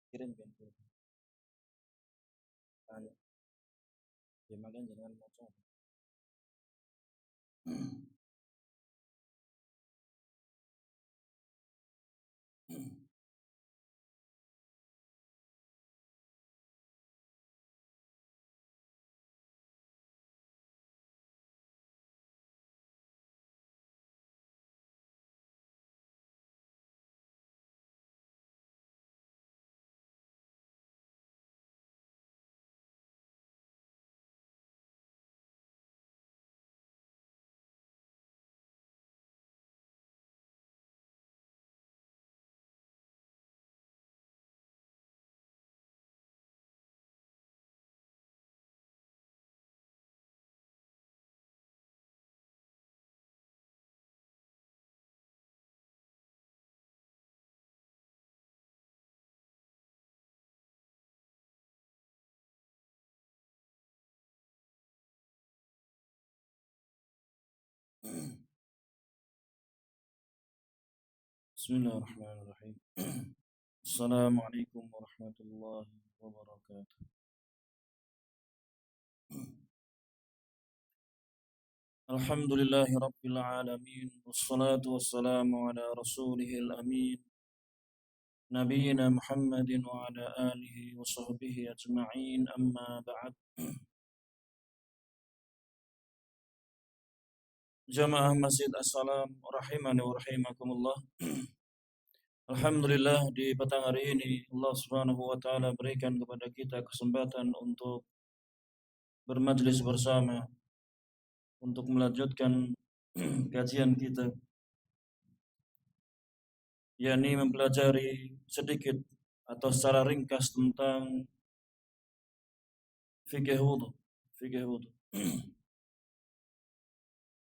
Kirim kan. Tanya. Ya makan jangan macam. Bismillahirrahmanirrahim. Assalamualaikum warahmatullahi wabarakatuh. Alhamdulillahi rabbil alamin. Wassalatu wassalamu ala rasulihil amin. Nabiyyina Muhammadin wa ala alihi wa sahbihi ajma'in. Amma ba'd. Jamaah Masjid As-Salam rahimani wa rahimakumullah. Alhamdulillah di petang hari ini Allah Subhanahu wa taala berikan kepada kita kesempatan untuk bermajlis bersama untuk melanjutkan kajian kita, yakni mempelajari sedikit atau secara ringkas tentang fikih wudu.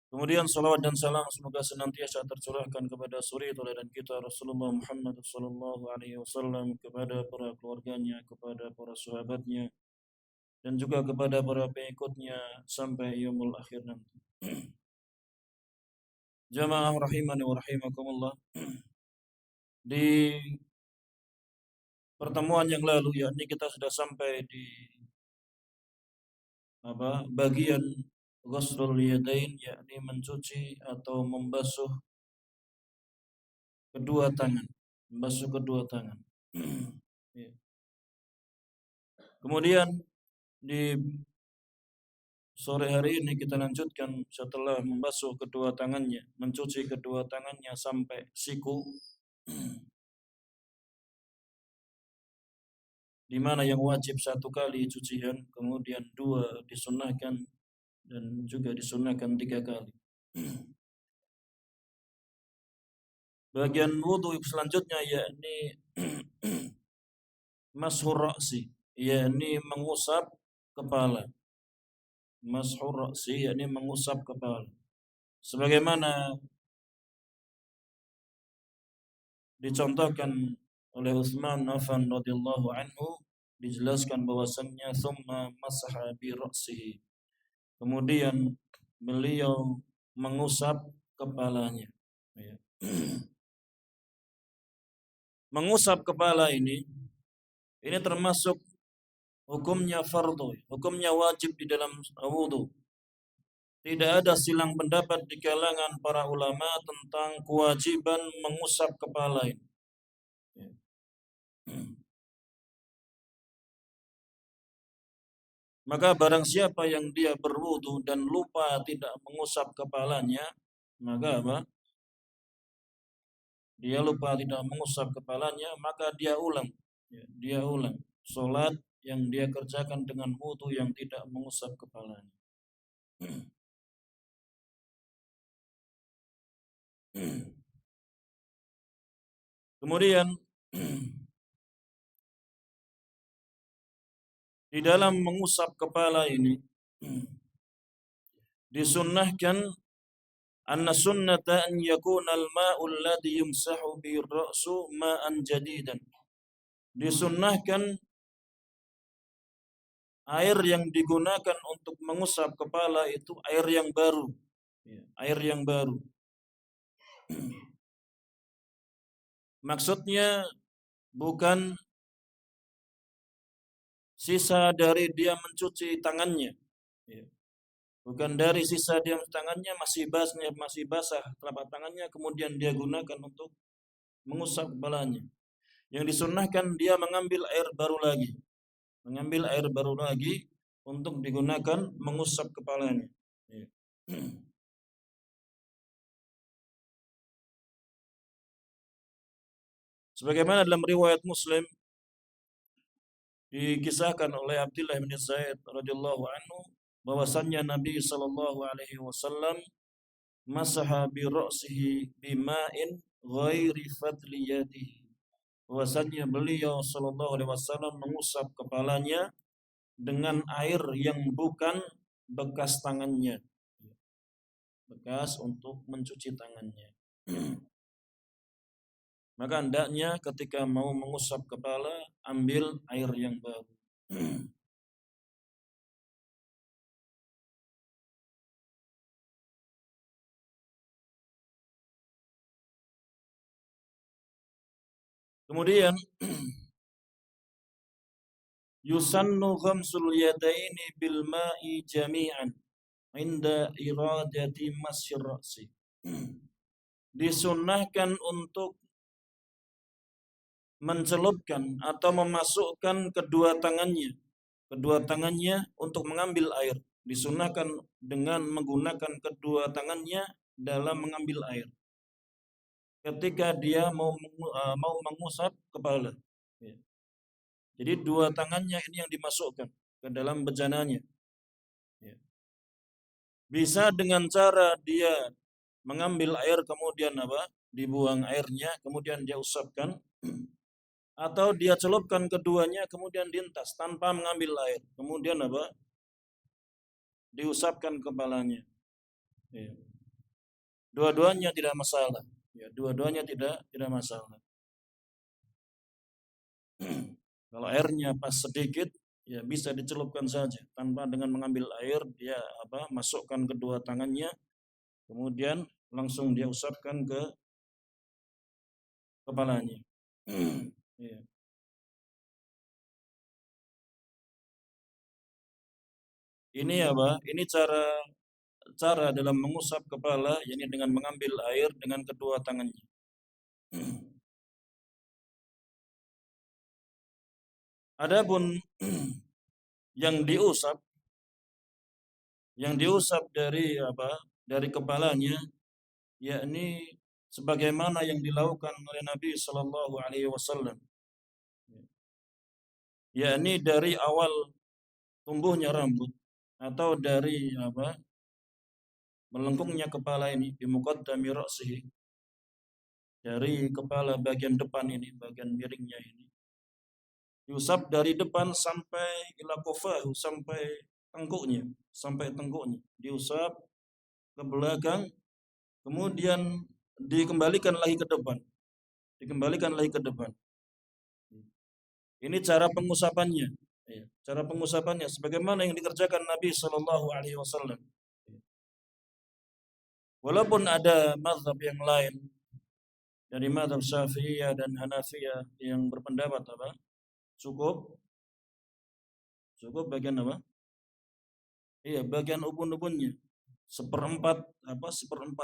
Kemudian salawat dan salam semoga senantiasa tercurahkan kepada suri teladan kita Rasulullah Muhammad sallallahu alaihi wasallam, kepada para keluarganya, kepada para sahabatnya, dan juga kepada para pengikutnya sampai yaumul akhir nanti. Jamaah rahimani wa rahimakumullah. Di pertemuan yang lalu, yakni kita sudah sampai di bagian ghuslul yadain, yakni mencuci atau membasuh kedua tangan. Ya. Kemudian di sore hari ini kita lanjutkan setelah membasuh kedua tangannya, mencuci kedua tangannya sampai siku, di mana yang wajib 1 kali cucian, kemudian 2 disunahkan, dan juga disunahkan 3 kali. Bagian wudu selanjutnya yakni mashur ra'si, yakni mengusap kepala. Mashur ra'si yakni mengusap kepala. Sebagaimana dicontohkan oleh Utsman Affan radhiyallahu anhu, dijelaskan bahwasannya thumma masaha bi ra'sihi. Kemudian beliau mengusap kepalanya. Ya. Mengusap kepala ini termasuk hukumnya fardhu, hukumnya wajib di dalam wudu. Tidak ada silang pendapat di kalangan para ulama tentang kewajiban mengusap kepala ini. Maka barang siapa yang dia berwudu dan lupa tidak mengusap kepalanya, maka dia lupa tidak mengusap kepalanya, maka dia ulang. Dia ulang salat yang dia kerjakan dengan wudu yang tidak mengusap kepalanya. Kemudian di dalam mengusap kepala ini disunnahkan anna sunnata an yakuna al-ma'u alladhi yumsahu bihi ar-ra'su ma'an jadidan. Disunnahkan air yang digunakan untuk mengusap kepala itu air yang baru. Air yang baru. Maksudnya bukan sisa dari dia mencuci tangannya. Ya. Bukan dari sisa dia tangannya masih basah telapak tangannya, kemudian dia gunakan untuk mengusap kepalanya. Yang disunnahkan dia mengambil air baru lagi, untuk digunakan mengusap kepalanya. Ya. Sebagaimana dalam riwayat Muslim dikisahkan oleh Abdullah bin Zaid radhiyallahu anhu bahwasannya Nabi sallallahu alaihi wasallam masaha bi ra'sihi bima'in ghairi fadli yadihi. Bahwasannya beliau sallallahu alaihi wasallam mengusap kepalanya dengan air yang bukan bekas tangannya, bekas untuk mencuci tangannya. Maka hendaknya ketika mau mengusap kepala ambil air yang baru. Kemudian yusannu ghamsul yadaini bil ma'i jami'an inda iradati masyir ra'si. Disunnahkan untuk mencelupkan atau memasukkan kedua tangannya untuk mengambil air. Disunnahkan dengan menggunakan kedua tangannya dalam mengambil air ketika dia mau mengusap kepala. Ya. Jadi dua tangannya ini yang dimasukkan ke dalam bejananya. Ya. Bisa dengan cara dia mengambil air kemudian dibuang airnya kemudian dia usapkan, atau dia celupkan keduanya kemudian dihentas tanpa mengambil air kemudian diusapkan kepalanya. Ya. Dua-duanya tidak masalah. Ya, dua-duanya tidak masalah. Kalau airnya pas sedikit, ya bisa dicelupkan saja tanpa dengan mengambil air, dia masukkan kedua tangannya, kemudian langsung dia usapkan ke kepalanya. Ya. Ini Ini cara dalam mengusap kepala, yakni dengan mengambil air dengan kedua tangannya. Adapun yang diusap dari kepalanya, yakni sebagaimana yang dilakukan oleh Nabi Shallallahu Alaihi Wasallam, yakni dari awal tumbuhnya rambut atau dari melengkungnya kepala ini, di muqaddami ra'sihi, dari kepala bagian depan ini, bagian miringnya ini, diusap dari depan sampai ila qafahu, sampai tengkuknya, diusap ke belakang, kemudian dikembalikan lagi ke depan. Ini cara pengusapannya. Ya, cara pengusapannya sebagaimana yang dikerjakan Nabi Shallallahu Alaihi Wasallam. Walaupun ada mazhab yang lain dari mazhab Syafi'iyah dan Hanafiyah yang berpendapat cukup bagian Iya, bagian ubun-ubunnya, seperempat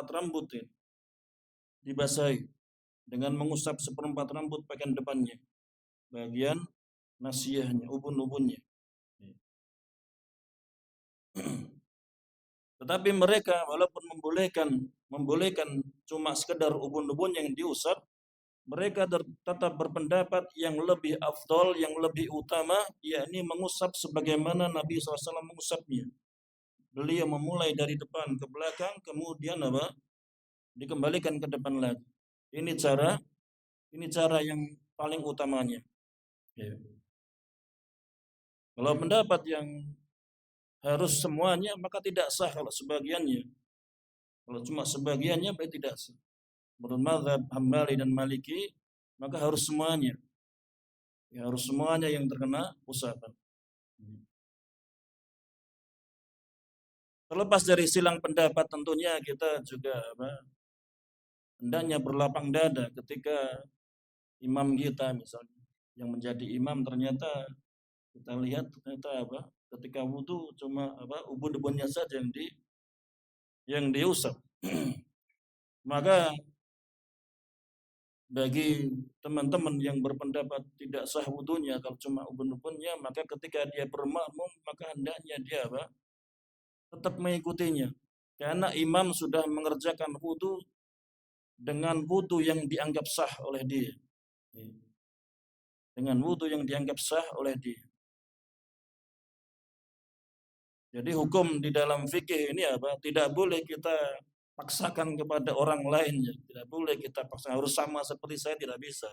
rambut ya, dibasahi dengan mengusap seperempat rambut bagian depannya, bagian nasiyahnya, ubun-ubunnya. Tetapi mereka walaupun membolehkan cuma sekedar ubun-ubun yang diusap, mereka tetap berpendapat yang lebih afdol, yang lebih utama, yakni mengusap sebagaimana Nabi SAW mengusapnya. Beliau memulai dari depan ke belakang, kemudian dikembalikan ke depan lagi. Ini cara yang paling utamanya. Ya. Kalau pendapat yang harus semuanya, maka tidak sah kalau sebagiannya. Kalau cuma sebagiannya berarti tidak sah. Menurut mazhab Hambali dan Maliki, maka harus semuanya. Ya, harus semuanya yang terkena usapan. Terlepas dari silang pendapat, tentunya kita juga hendaknya berlapang dada ketika imam kita misalnya yang menjadi imam ternyata Kita lihat ternyata ketika wudu cuma ubun-ubunnya saja yang diusap. Maka bagi teman-teman yang berpendapat tidak sah wudunya kalau cuma ubun-ubunnya, maka ketika dia bermakmum maka hendaknya dia tetap mengikutinya. Karena imam sudah mengerjakan wudu dengan wudu yang dianggap sah oleh dia. Dengan wudu yang dianggap sah oleh dia. Jadi hukum di dalam fikih ini tidak boleh kita paksakan kepada orang lainnya. Tidak boleh kita paksa harus sama seperti saya, tidak bisa.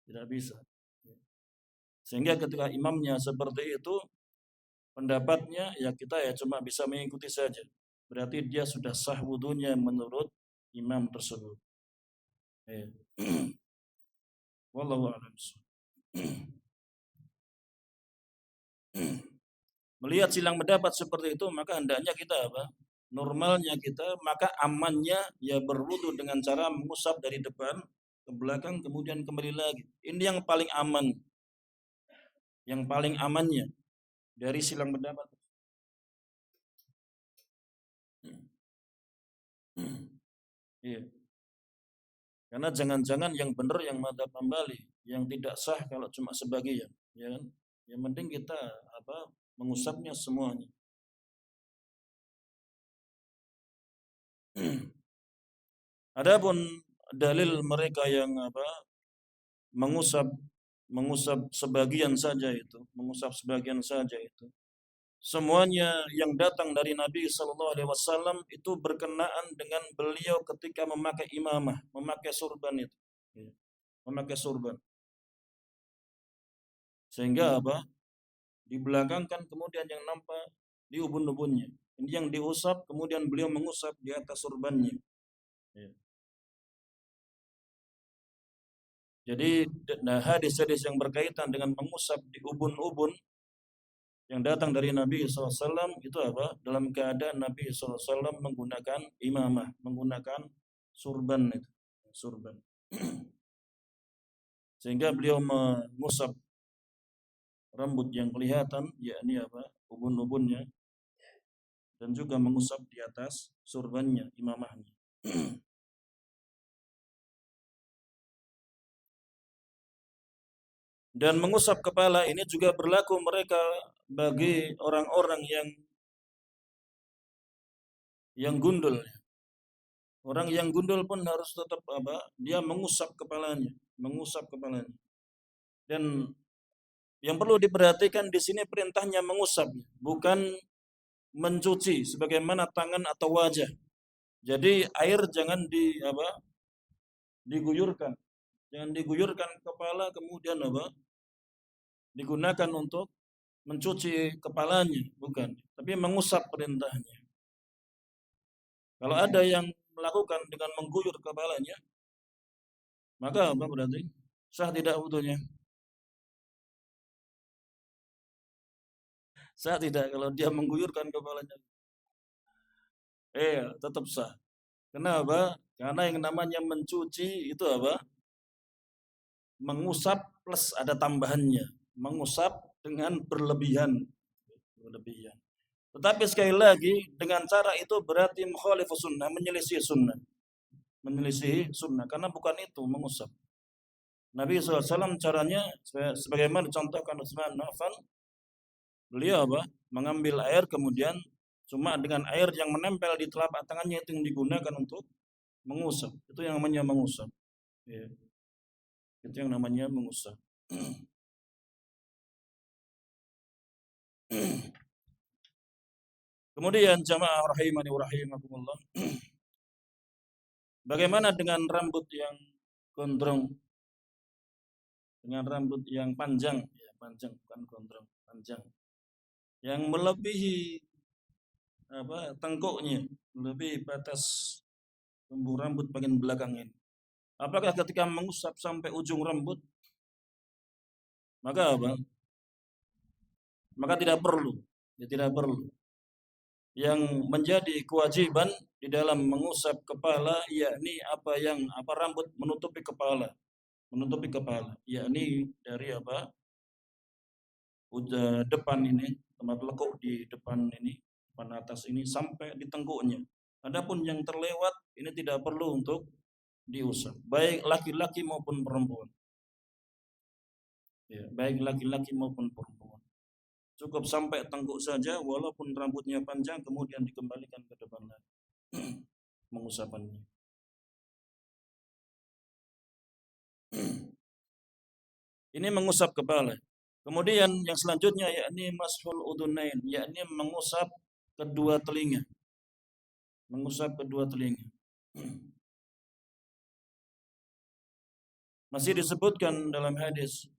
Tidak bisa. Sehingga ketika imamnya seperti itu, pendapatnya ya kita cuma bisa mengikuti saja. Berarti dia sudah sah wudunya menurut imam tersebut. Ya. Wallahu a'lam. Melihat silang pendapat seperti itu, maka hendaknya kita normalnya kita, maka amannya ya berwudu dengan cara mengusap dari depan ke belakang kemudian kembali lagi. Ini yang paling aman. Yang paling amannya dari silang pendapat. Iya. Karena jangan-jangan yang benar yang madzhab Hambali, yang tidak sah kalau cuma sebagian, ya kan? Yang penting kita mengusapnya semuanya. Adapun dalil mereka yang mengusap sebagian saja itu, semuanya yang datang dari Nabi Shallallahu Alaihi Wasallam itu berkenaan dengan beliau ketika memakai imamah, memakai surban itu, memakai surban. Sehingga di belakang kan kemudian yang nampak di ubun-ubunnya. Ini yang diusap, kemudian beliau mengusap di atas surbannya. Jadi hadis-hadis yang berkaitan dengan mengusap di ubun-ubun yang datang dari Nabi SAW itu dalam keadaan Nabi SAW menggunakan imamah, menggunakan surban itu, surban. Sehingga beliau mengusap rambut yang kelihatan, yakni ubun-ubunnya, dan juga mengusap di atas surbannya, imamahnya. Dan mengusap kepala ini juga berlaku mereka bagi orang-orang yang gundul. Orang yang gundul pun harus tetap dia mengusap kepalanya, Dan yang perlu diperhatikan di sini perintahnya mengusap, bukan mencuci sebagaimana tangan atau wajah. Jadi air jangan diguyurkan. Jangan diguyurkan kepala kemudian digunakan untuk mencuci kepalanya, bukan. Tapi mengusap perintahnya. Kalau ada yang melakukan dengan mengguyur kepalanya, maka berarti? Sah tidak wudunya? Sah tidak kalau dia mengguyurkan kepalanya? Tetap sah. Kenapa? Karena yang namanya mencuci itu mengusap plus ada tambahannya. Mengusap dengan berlebihan. Tetapi sekali lagi, dengan cara itu berarti mukhalifus sunnah, menyelisih sunnah. Menyelisih sunnah, karena bukan itu mengusap. Nabi SAW caranya, sebagaimana dicontohkan Utsman bin Affan, beliau mengambil air kemudian cuma dengan air yang menempel di telapak tangannya itu yang digunakan untuk mengusap. Itu yang namanya mengusap. Ya. Itu yang namanya mengusap. Kemudian jamaah rahimani wa rahimakumullah. Bagaimana dengan rambut yang gondrong? Dengan rambut yang panjang, ya panjang bukan gondrong, panjang. Yang melebihi tengkuknya, melebihi batas tumbuh rambut bagian belakang ini. Apakah ketika mengusap sampai ujung rambut maka Maka tidak perlu. Ya, tidak perlu. Yang menjadi kewajiban di dalam mengusap kepala yakni rambut menutupi kepala, yakni dari depan ini, tempat lekuk di depan ini, depan atas ini sampai di tengkuknya. Adapun yang terlewat ini tidak perlu untuk diusap, baik laki-laki maupun perempuan. Ya, baik laki-laki maupun perempuan. Cukup sampai tengkuk saja, walaupun rambutnya panjang, kemudian dikembalikan ke depan lagi mengusapannya. Ini mengusap kepala. Kemudian yang selanjutnya yakni mashul udunain, yakni mengusap kedua telinga. Mengusap kedua telinga. Masih disebutkan dalam hadis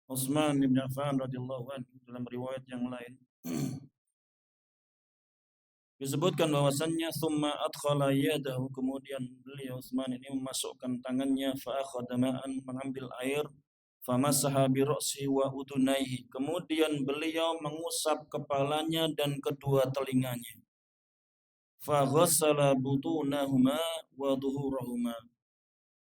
Utsman bin Affan radhiyallahu anhu dalam riwayat yang lain. Disebutkan bahwasannya summa adkhala yadahu, kemudian beliau Utsman ini memasukkan tangannya fa akhadha ma'an, mengambil air, famasaha bi ra'si wa udunaihi, kemudian beliau mengusap kepalanya dan kedua telinganya. Fa ghassala butunahuma wa dhuhurahuma,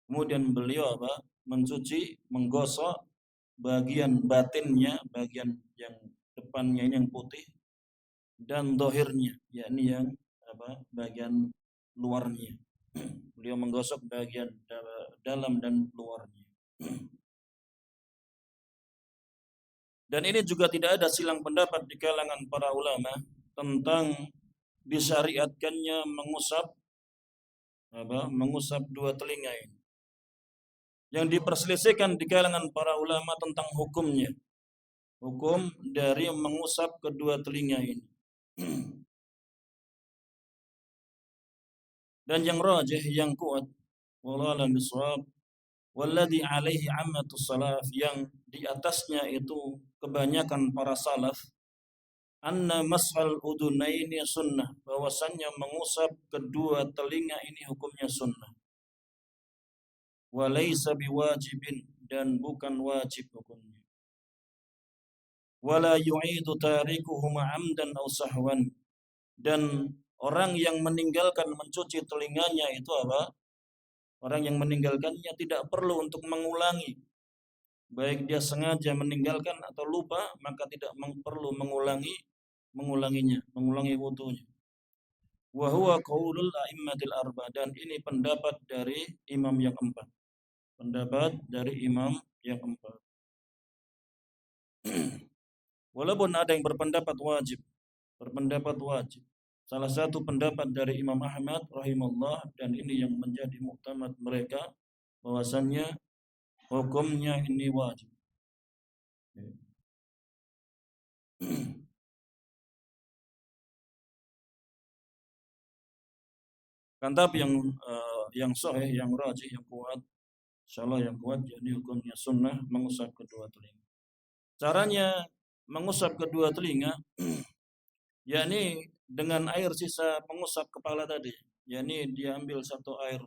kemudian beliau mencuci, menggosok bagian batinnya, bagian yang depannya ini yang putih, dan dohirnya, yakni yang bagian luarnya. Beliau menggosok bagian dalam dan luarnya. Dan ini juga tidak ada silang pendapat di kalangan para ulama tentang disyariatkannya mengusap dua telinga ini. Yang diperselisihkan di kalangan para ulama tentang hukumnya, hukum dari mengusap kedua telinga ini. Dan yang rajih, yang kuat, wallahu a'lam bishawab, walladzi alaihi ammatus salaf, yang di atasnya itu kebanyakan para salaf, anna mashal udunaini sunnah, bahwasannya mengusap kedua telinga ini hukumnya sunnah. Wa laisa biwajibin, dan bukan wajib hukumnya. Wala yu'idu tarikuhuma amdan aw sahwan, dan orang yang meninggalkan mencuci telinganya itu orang yang meninggalkannya tidak perlu untuk mengulangi, baik dia sengaja meninggalkan atau lupa, maka tidak perlu mengulangi wudunya. Wa huwa qaulul a'immatil arba, dan ini pendapat dari imam yang empat. Pendapat dari imam yang empat. Walaupun ada yang berpendapat wajib. Salah satu pendapat dari Imam Ahmad rahimahullah, dan ini yang menjadi muktamad mereka, bahwasannya hukumnya ini wajib. Kan tapi yang sahih, yang rajih, yang kuat, insyaallah yang kuat, jadi hukumnya sunnah mengusap kedua telinga. Caranya mengusap kedua telinga yakni dengan air sisa mengusap kepala tadi, yakni dia ambil satu air,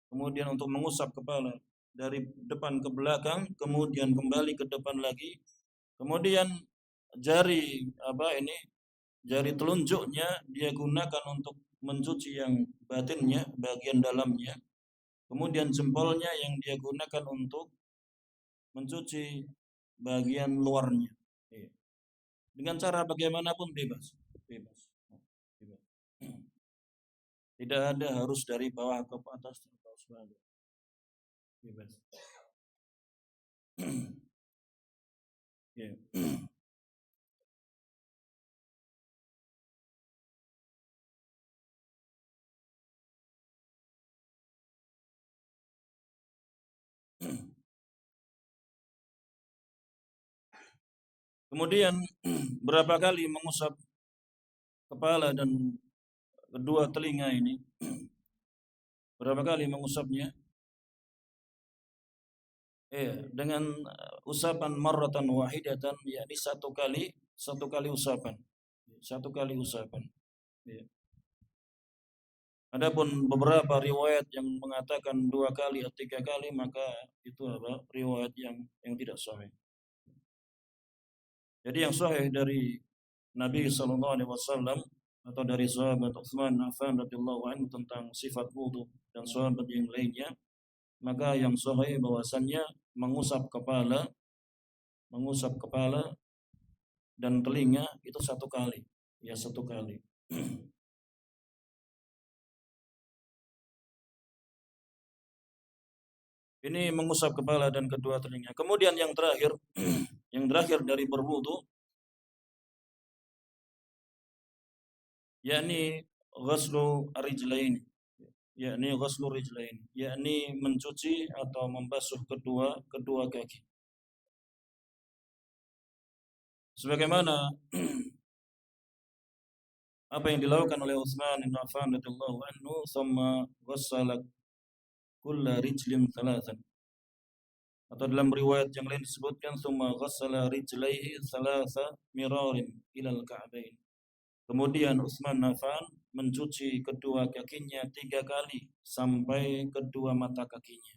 kemudian untuk mengusap kepala dari depan ke belakang, kemudian kembali ke depan lagi, kemudian jari jari telunjuknya dia gunakan untuk mencuci yang batinnya, bagian dalamnya, kemudian jempolnya yang dia gunakan untuk mencuci bagian luarnya. Dengan cara bagaimanapun bebas. Tidak ada harus dari bawah ke atas atau sebagainya. Bebas. Ya. Kemudian berapa kali mengusap kepala dan kedua telinga ini? Berapa kali mengusapnya? Dengan usapan marratan wahidatan, yakni satu kali usapan. Satu kali usapan. Ya. Adapun beberapa riwayat yang mengatakan 2 kali atau 3 kali, maka itu riwayat yang tidak sahih. Jadi yang sahih dari Nabi sallallahu alaihi wasallam atau dari sahabat Utsman bin Affan radhiyallahu anhu tentang sifat wudu dan sahabat yang lainnya, maka yang sahih bahwasannya mengusap kepala mengusap kepala dan telinga itu 1 kali. Ya, 1 kali. Ini mengusap kepala dan kedua telinga. Kemudian yang terakhir, yang terakhir dari berwudu, yakni ghuslu rijlain, yakni ghuslu rijlain, yakni mencuci atau membasuh kedua kaki. Sebagaimana apa yang dilakukan oleh Utsman bin Affan radhiyallahu anhu, thumma ghassala kulla rijlin thalathan. Atau dalam riwayat yang lain disebutkan thumma ghassala rijlaihi thalatha mirarin ilal ka'bain. Kemudian Utsman bin Affan mencuci kedua kakinya 3 kali sampai kedua mata kakinya.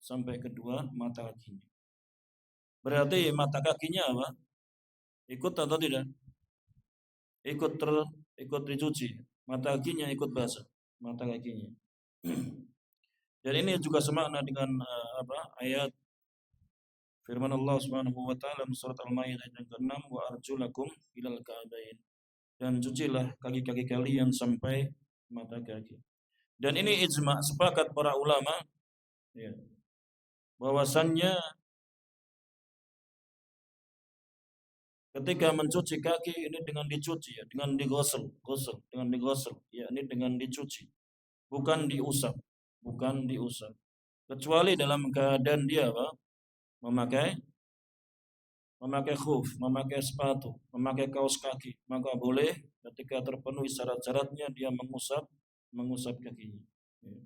Sampai kedua mata kakinya. Berarti mata kakinya apa? Ikut atau tidak? Ikut dicuci. Mata kakinya ikut basah. Mata kakinya. Dan ini juga semakna dengan ayat firman Allah Subhanahu wa taala surat Al-Maidah ayat ke-6, wa arjulakum ilal ka'bain. Dan cucilah kaki-kaki kalian sampai mata kaki. Dan ini ijma, sepakat para ulama, ya, bahwasannya ketika mencuci kaki ini dengan dicuci, ya, dengan digosel, dengan digosel, ya, ini dengan dicuci, bukan diusap, kecuali dalam keadaan dia apa? Memakai khuf, memakai sepatu, memakai kaos kaki, maka boleh ketika terpenuhi syarat-syaratnya dia mengusap kakinya. Ya.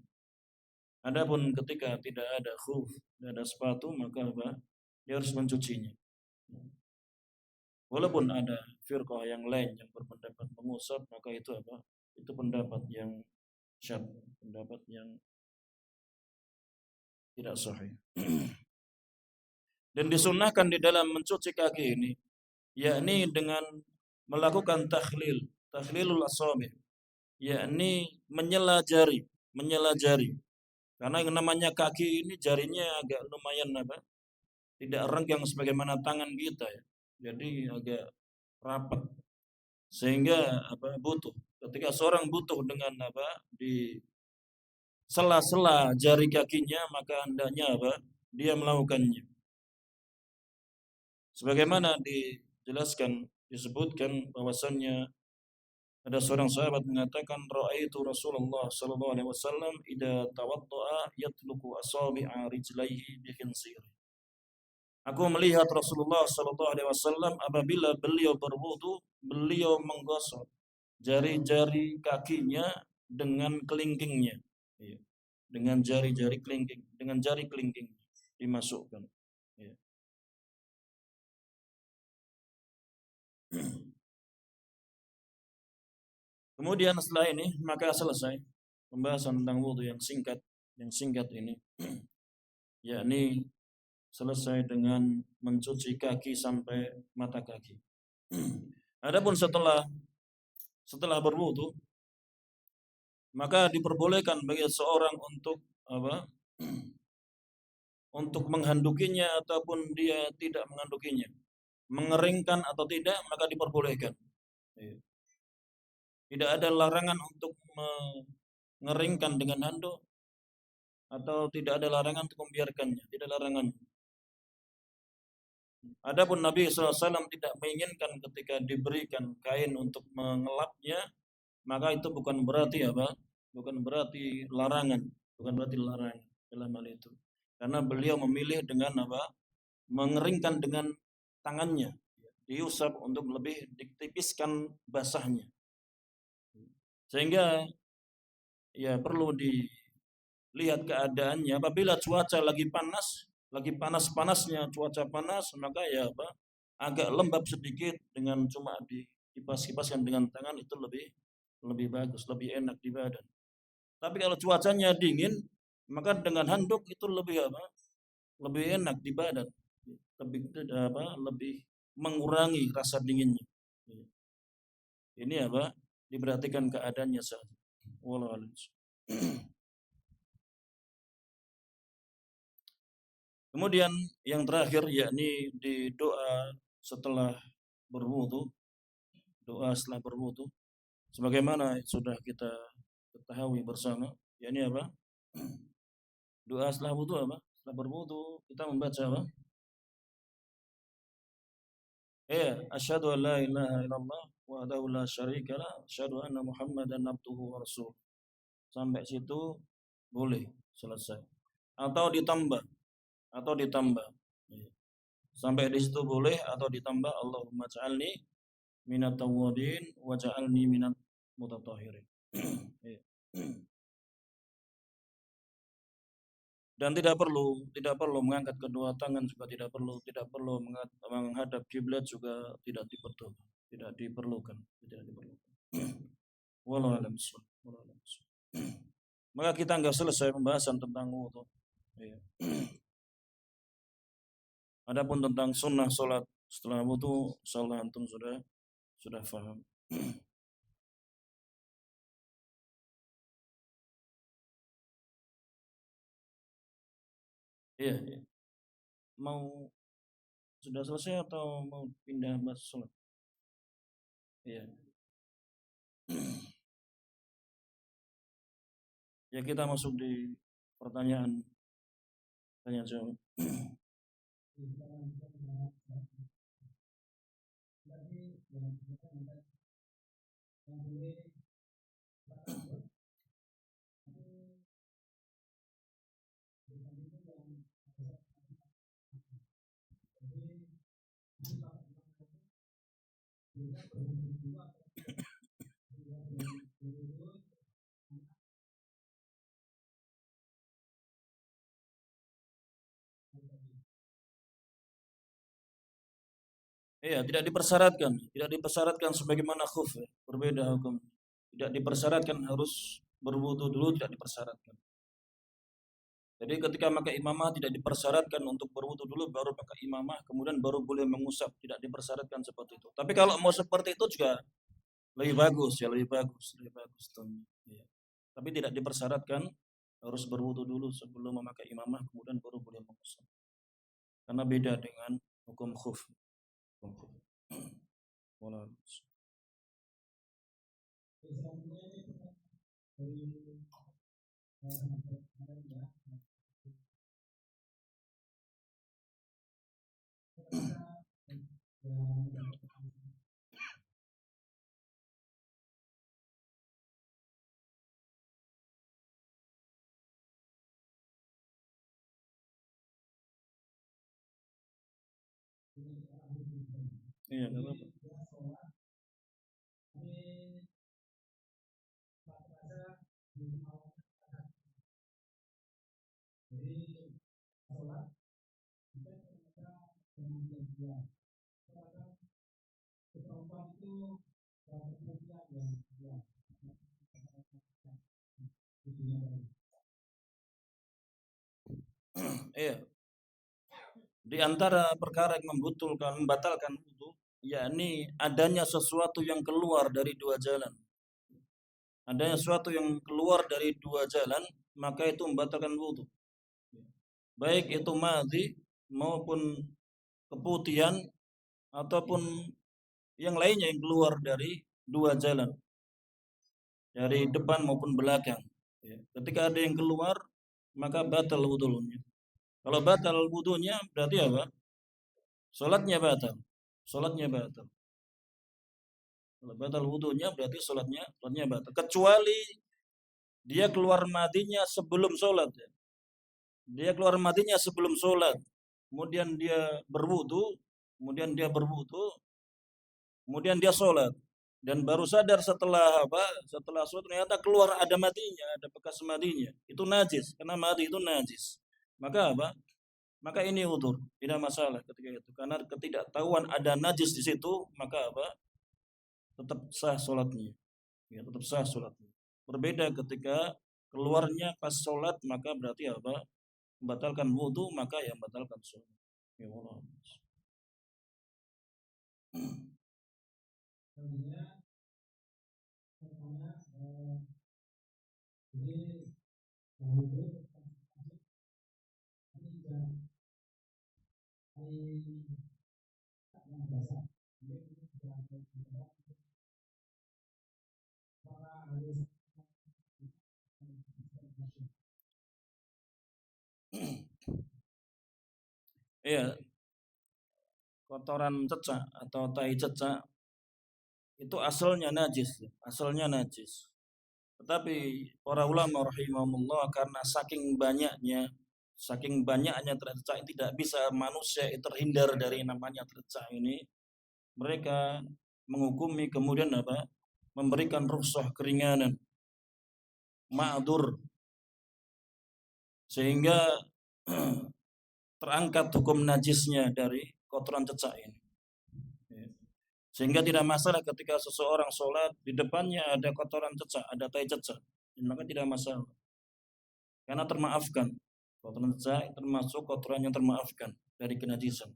Adapun ketika tidak ada khuf, tidak ada sepatu, maka apa? Dia harus mencucinya. Walaupun ada firqah yang lain yang berpendapat mengusap, maka itu apa? Itu pendapat yang syadz, pendapat yang tidak sahih. Dan disunnahkan di dalam mencuci kaki ini, yakni dengan melakukan takhlilul asabi', yakni menyela jari. Karena yang namanya kaki ini jarinya agak lumayan apa? Tidak renggang sebagaimana tangan kita, ya. Jadi agak rapat. Sehingga butuh. Ketika seorang butuh dengan di sela-sela jari kakinya, maka hendaknya dia melakukannya. Sebagaimana disebutkan bahwasannya ada seorang sahabat mengatakan, ra'aitu Rasulullah sallallahu alaihi wasallam idza tawaddaa yatluqu asabi'a rijlaihi bi khinsir. Aku melihat Rasulullah sallallahu alaihi wasallam apabila beliau berwudu, beliau menggosok jari-jari kakinya dengan kelingkingnya. Iya. Dengan jari-jari kelingking, dengan jari kelingking dimasukkan. Iya. Kemudian setelah ini maka selesai pembahasan tentang wudu yang singkat ini, yakni selesai dengan mencuci kaki sampai mata kaki. Adapun setelah berwudu, maka diperbolehkan bagi seorang untuk untuk menghandukinya ataupun dia tidak menghandukinya, mengeringkan atau tidak, maka diperbolehkan. Tidak ada larangan untuk mengeringkan dengan handuk atau tidak ada larangan untuk membiarkannya, tidak larangan. Adapun Nabi SAW tidak menginginkan ketika diberikan kain untuk mengelapnya, maka itu bukan berarti bukan berarti larangan dalam hal itu. Karena beliau memilih dengan mengeringkan dengan tangannya, diusap untuk lebih ditipiskan basahnya. Sehingga ya perlu dilihat keadaannya. Apabila cuaca lagi panas-panasnya cuaca panas, maka ya agak lembab sedikit dengan cuma dikipas-kipaskan dengan tangan, itu lebih bagus, lebih enak di badan. Tapi kalau cuacanya dingin, maka dengan handuk itu lebih enak di badan, lebih mengurangi rasa dinginnya. Ini diperhatikan keadaannya saja. Wallahu a'lam. Kemudian yang terakhir yakni di doa setelah berwudu, doa setelah berwudu sebagaimana sudah kita ketahui bersama, yakni apa? Doa setelah wudu apa? Setelah berwudu kita membaca apa? Asyhadu an la ilaha illallah wahdahu la syarika lah, asyhadu anna Muhammadan abduhu wa rasuluh. Sampai situ boleh selesai. Atau ditambah, atau ditambah. Iya. Sampai di situ boleh atau ditambah Allahumma ja'alni minat tawwabin wa ja'alni minat mutatahhirin. Iya. Dan tidak perlu mengangkat kedua tangan juga tidak perlu menghadap kiblat juga tidak diperlukan, tidak diperlukan. Wallahu a'lam bishawab. Wallahu a'lam bishawab. Maka kita nggak selesai pembahasan tentang wudu. Iya. Adapun tentang sunnah sholat setelah wudu, insyaallah antum sudah paham. Iya, iya. Mau sudah selesai atau mau pindah bahas sholat? Iya. Ya kita masuk di pertanyaan tanya jawab. Iya, tidak dipersyaratkan sebagaimana khuf ya. Berbeda hukum. Tidak dipersyaratkan harus berwudu dulu, tidak dipersyaratkan. Jadi ketika pakai imamah tidak dipersyaratkan untuk berwudu dulu baru pakai imamah, kemudian baru boleh mengusap, tidak dipersyaratkan seperti itu. Tapi kalau mau seperti itu juga lebih bagus ya, lebih bagus tuh. Iya. Tapi tidak dipersyaratkan harus berwudu dulu sebelum memakai imamah, kemudian baru boleh mengusap. Karena beda dengan hukum khuf. Hukum khuf. Wallahu a'lam. Iya, enggak apa-apa. Iya, di antara perkara yang membatalkan wudu, yakni adanya sesuatu yang keluar dari dua jalan. Adanya sesuatu yang keluar dari dua jalan, maka itu membatalkan wudu. Baik itu madhi maupun keputihan ataupun yang lainnya yang keluar dari dua jalan, dari depan maupun belakang. Ya. Ketika ada yang keluar, maka batal wudunya. Kalau batal wudunya berarti apa? Salatnya batal. Salatnya batal. Kalau batal wudunya berarti salatnya batal. Kecuali dia keluar madinya sebelum sholat. Ya. Dia keluar madinya sebelum sholat. Kemudian dia berwudu, kemudian dia sholat. Dan baru sadar setelah apa? Setelah sholat ternyata keluar ada madinya, ada bekas madinya. Itu najis, karena madi itu najis. Maka apa? Maka ini utur, tidak masalah ketika itu. Karena ketidaktahuan ada najis di situ, maka apa? Tetap sah sholatnya. Ya, tetap sah sholatnya. Berbeda ketika keluarnya pas sholat, maka berarti apa? Membatalkan wudhu, maka yang membatalkan sholat. Ya Allah. Iya, kotoran cecak atau tai cecak itu asalnya najis. Tetapi para ulama rahimahumullah karena saking banyaknya tercecak tidak bisa manusia itu terhindar dari namanya tercecak ini, mereka menghukumi kemudian apa? Memberikan rukhsah keringanan, ma'dur, sehingga terangkat hukum najisnya dari kotoran cecak ini. Sehingga tidak masalah ketika seseorang sholat di depannya ada kotoran cecak, ada tai cecak, maka tidak masalah karena termaafkan. Kotoran cecak termasuk kotoran yang termaafkan dari kenajisan.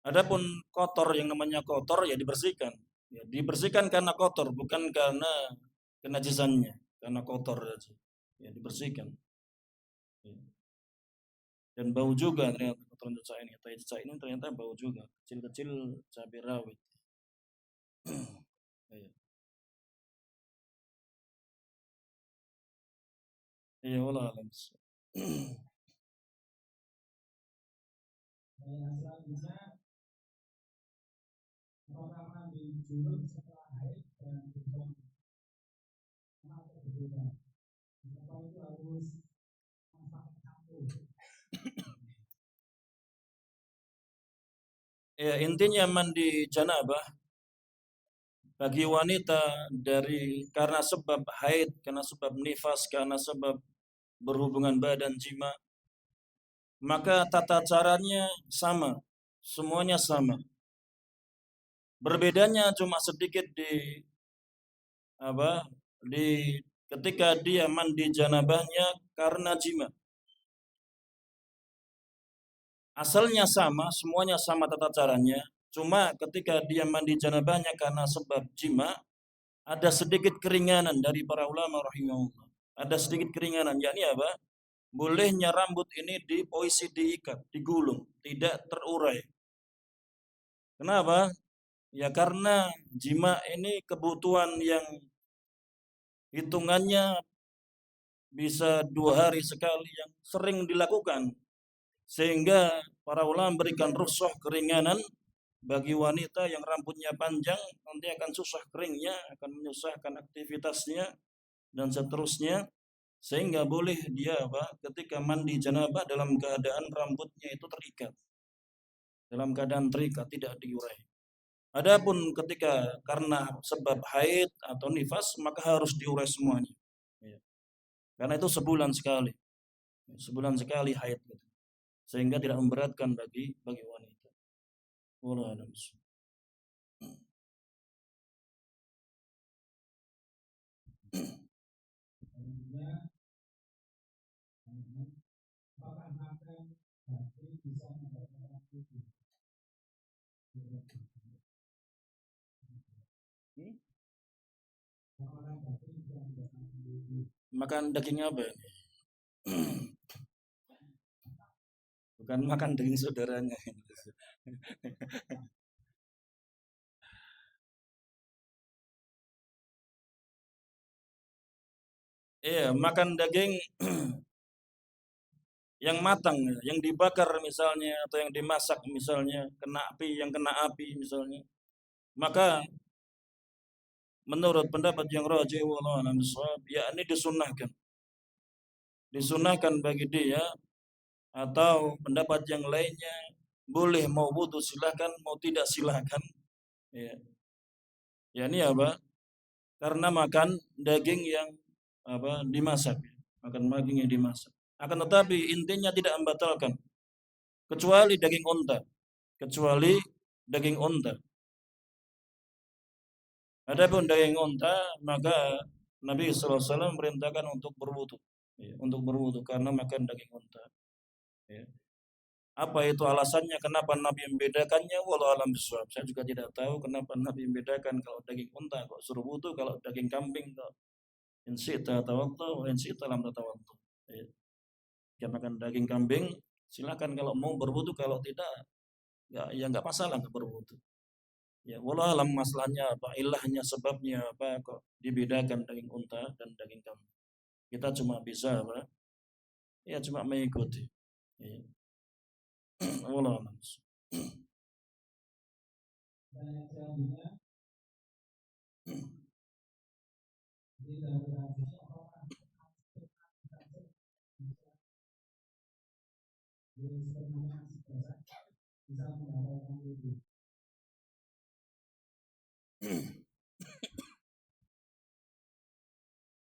Adapun kotor yang namanya kotor ya dibersihkan. Ya, dibersihkan karena kotor, bukan karena kenajisannya, karena kotor saja. Ya, dibersihkan. Ya. Dan bau juga ternyata kotoran cecak ini. Tai cecak ini ternyata bau juga, kecil-kecil cabai rawit. Ya. Iya, wallah alam. Ya, intinya mandi janabah bagi wanita karena sebab haid, karena sebab nifas, karena sebab berhubungan badan jima, maka tata caranya sama, semuanya sama. Berbedanya cuma sedikit apa di ketika dia mandi janabahnya karena jima. Asalnya sama, semuanya sama tata caranya. Cuma ketika dia mandi janabahnya karena sebab jima, ada sedikit keringanan dari para ulama rahimahullah. Ada sedikit keringanan, yakni apa? Bolehnya rambut ini diikat, digulung, tidak terurai. Kenapa? Ya karena jima ini kebutuhan yang hitungannya bisa 2 hari sekali yang sering dilakukan. Sehingga para ulama memberikan rukhsah keringanan bagi wanita yang rambutnya panjang, nanti akan susah keringnya, akan menyusahkan aktivitasnya dan seterusnya, sehingga boleh dia ketika mandi janabah dalam keadaan rambutnya itu terikat, dalam keadaan terikat tidak diurai. Adapun ketika karena sebab haid atau nifas maka harus diurai semuanya. Ya. Karena itu sebulan sekali haid, gitu. Sehingga tidak memberatkan bagi wanita. Wallahu a'lam. Makan daging apa ini? Bukan makan daging saudaranya. Iya, makan daging yang matang, yang dibakar misalnya atau yang dimasak misalnya, yang kena api misalnya. Maka menurut pendapat yang rajih wallahu a'lam bishawab, yakni disunahkan. Disunahkan bagi dia, atau pendapat yang lainnya boleh, mau wudhu silahkan, mau tidak silahkan. Ya. Ya ini apa? Karena makan daging yang dimasak, makan daging yang dimasak. Akan tetapi intinya tidak membatalkan kecuali daging unta, kecuali daging unta. Adapun daging unta maka Nabi SAW memerintahkan untuk berwudu, ya, untuk berwudu karena makan daging unta. Ya. Apa itu alasannya? Kenapa Nabi membedakannya? Wallahu alam bishawab. Saya juga tidak tahu kenapa Nabi membedakan kalau daging unta kok suruh wudu, kalau daging kambing kok in syi'ta tawadda wa in syi'ta lam tatawadda. Ya. Jika makan daging kambing, silakan kalau mau berwudu, kalau tidak ya nggak masalah nggak berwudu. Ya, walau alam masalahnya apa, ilahnya, sebabnya apa kok dibedakan daging unta dan daging kambing. Kita cuma bisa apa? Ya cuma mengikuti. Ya. Walau alam.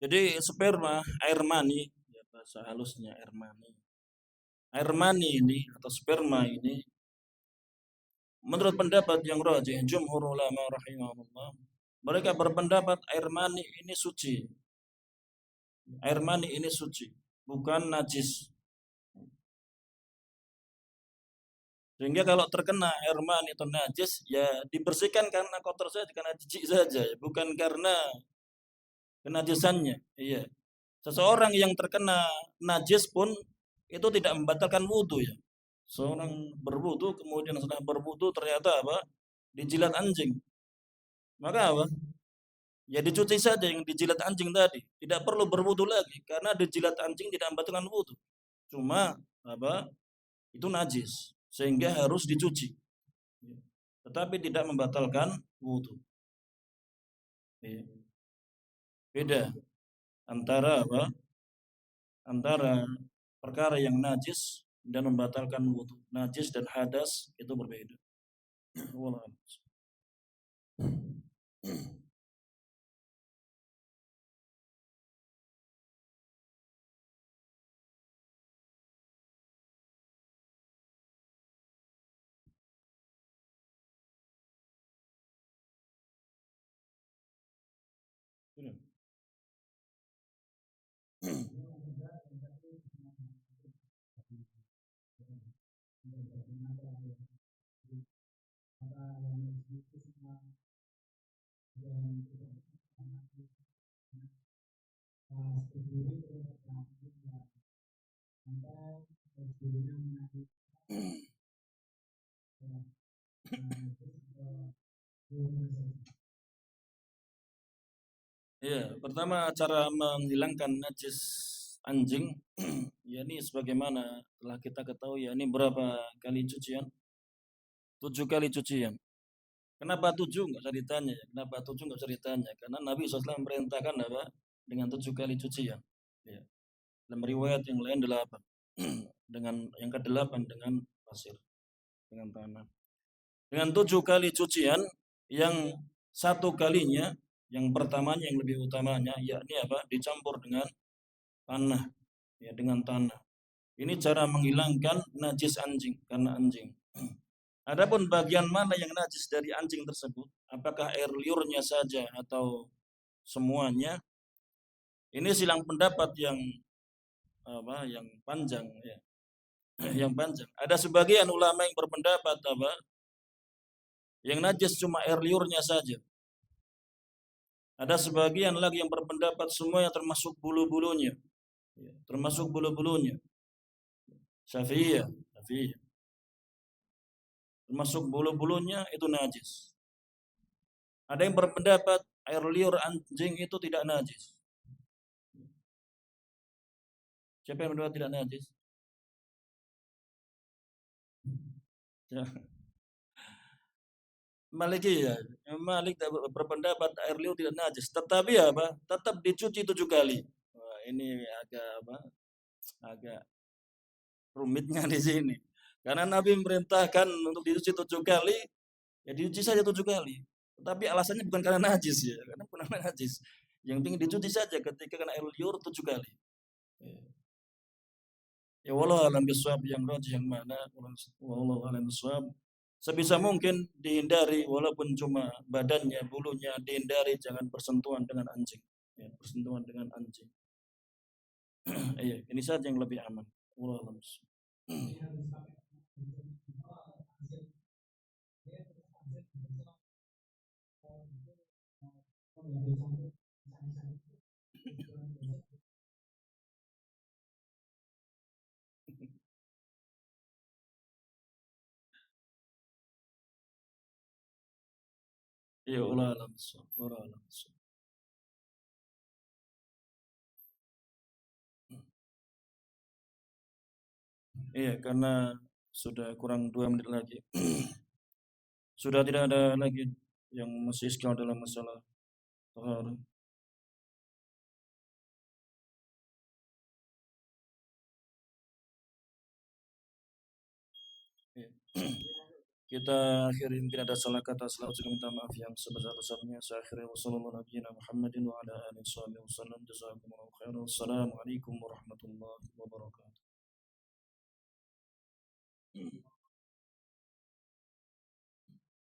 Jadi sperma, air mani, ya bahasa halusnya air mani. Air mani ini atau sperma ini, menurut pendapat yang rajih, jumhur ulama rahimahullah, mereka berpendapat air mani ini suci. Air mani ini suci, bukan najis. Sehingga kalau terkena air mani atau najis, ya dibersihkan karena kotor saja, karena jijik saja, bukan karena kenajisannya. Iya. Seseorang yang terkena najis pun itu tidak membatalkan wudhu ya. Seorang berwudhu kemudian setelah berwudhu ternyata apa? Dijilat anjing. Maka apa? Ya dicuci saja yang dijilat anjing tadi. Tidak perlu berwudhu lagi karena dijilat anjing tidak membatalkan wudhu. Cuma apa? Itu najis sehingga harus dicuci. Tetapi tidak membatalkan wudhu. Ya. Beda antara apa? Antara perkara yang najis dan membatalkan wudhu. Najis dan hadas itu berbeda. Wallah. Ya, pertama cara menghilangkan najis anjing, ya ini sebagaimana telah kita ketahui ya ini berapa kali cucian? 7 kali cucian. Kenapa 7? Nggak usah ditanya. Kenapa 7? Nggak usah ditanya. Karena Nabi SAW memerintahkan apa? Dengan 7 kali cucian. Ya. Dalam riwayat yang lain 8. Dengan yang ke-8 dengan pasir, dengan tanah. Dengan 7 kali cucian, yang satu kalinya, yang pertamanya yang lebih utamanya, yakni apa? Dicampur dengan tanah, ya dengan tanah. Ini cara menghilangkan najis anjing karena anjing. Adapun bagian mana yang najis dari anjing tersebut, apakah air liurnya saja atau semuanya? Ini silang pendapat yang apa? Yang panjang ya. Yang panjang. Ada sebagian ulama yang berpendapat apa? Yang najis cuma air liurnya saja. Ada sebagian lagi yang berpendapat semuanya termasuk bulu-bulunya. Ya, termasuk bulu-bulunya. Syafi'iyah, Syafi'iyah. Termasuk bulu-bulunya itu najis. Ada yang berpendapat air liur anjing itu tidak najis. Siapa yang berpendapat tidak najis? Ya. Maliki ya. Malik berpendapat air liur tidak najis. Tetapi apa? Tetap dicuci 7 kali. Wah, ini agak apa? Agak rumitnya di sini. Karena Nabi memerintahkan untuk dicuci 7 kali, ya dicuci saja 7 kali. Tetapi alasannya bukan karena najis ya, karena bukan karena najis. Yang penting dicuci saja ketika kena air liur 7 kali. Ya walau alam biswab yang rajih yang mana, wallahu alam biswab. Sebisa mungkin dihindari walaupun cuma badannya, bulunya dihindari, jangan bersentuhan dengan anjing. Ya, bersentuhan dengan anjing. Iya, ini saja yang lebih aman. Wallahu alam biswab. Ya Allah alam. Allah alam. Iya, karena sudah kurang 2 menit lagi. Sudah tidak ada lagi yang masih iskal dalam masalah taharah. Iya. Kita akhiri, mungkin ada salah kata, salah ucap, minta maaf yang sebesar-besarnya. Saya akhiri, wassalamualaikum Muhammadin wa ala alihi wasallam. Jazakumullahu khairan. Wassalamualaikum warahmatullahi wabarakatuh.